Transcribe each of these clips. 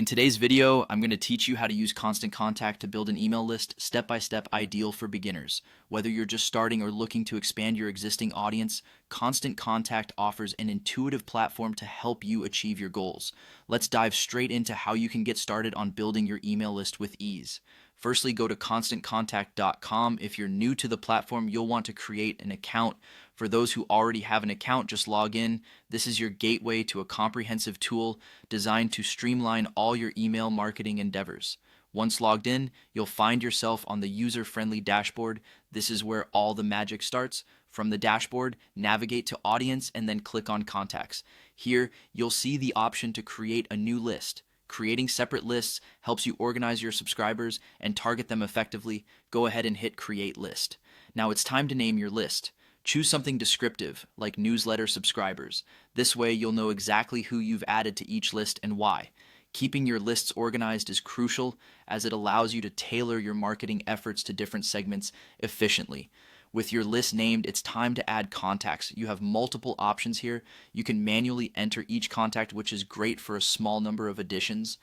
In today's video, I'm going to teach you how to use Constant Contact to build an email list step by step, ideal for beginners. Whether you're just starting or looking to expand your existing audience, Constant Contact offers an intuitive platform to help you achieve your goals. Let's dive straight into how you can get started on building your email list with ease. Firstly, go to constantcontact.com. If you're new to the platform, you'll want to create an account. For those who already have an account, just log in. This is your gateway to a comprehensive tool designed to streamline all your email marketing endeavors. Once logged in, you'll find yourself on the user-friendly dashboard. This is where all the magic starts. From the dashboard, navigate to Audience and then click on Contacts. Here, you'll see the option to create a new list. Creating separate lists helps you organize your subscribers and target them effectively. Go ahead and hit Create List. Now it's time to name your list. Choose something descriptive, like newsletter subscribers. This way you'll know exactly who you've added to each list and why. Keeping your lists organized is crucial as it allows you to tailor your marketing efforts to different segments efficiently. With your list named, it's time to add contacts. You have multiple options here. You can manually enter each contact, which is great for a small number of additions.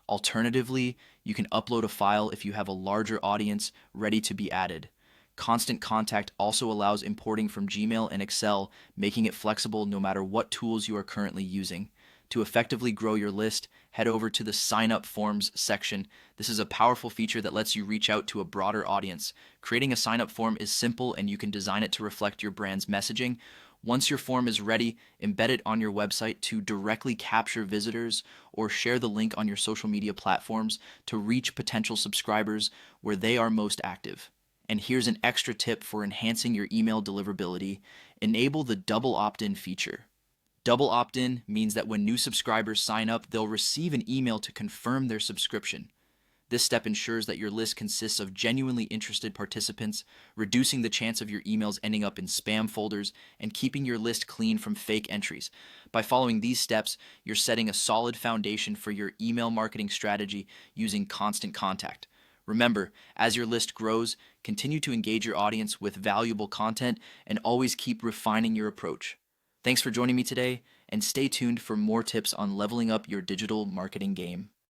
Alternatively, you can upload a file if you have a larger audience ready to be added. Constant Contact also allows importing from Gmail and Excel, making it flexible no matter what tools you are currently using. To effectively grow your list, head over to the Sign Up Forms section. This is a powerful feature that lets you reach out to a broader audience. Creating a sign up form is simple and you can design it to reflect your brand's messaging. Once your form is ready, embed it on your website to directly capture visitors or share the link on your social media platforms to reach potential subscribers where they are most active. And here's an extra tip for enhancing your email deliverability. Enable the double opt-in feature. Double opt-in means that when new subscribers sign up, they'll receive an email to confirm their subscription. This step ensures that your list consists of genuinely interested participants, reducing the chance of your emails ending up in spam folders and keeping your list clean from fake entries. By following these steps, you're setting a solid foundation for your email marketing strategy using Constant Contact. Remember, as your list grows, continue to engage your audience with valuable content and always keep refining your approach. Thanks for joining me today, and stay tuned for more tips on leveling up your digital marketing game.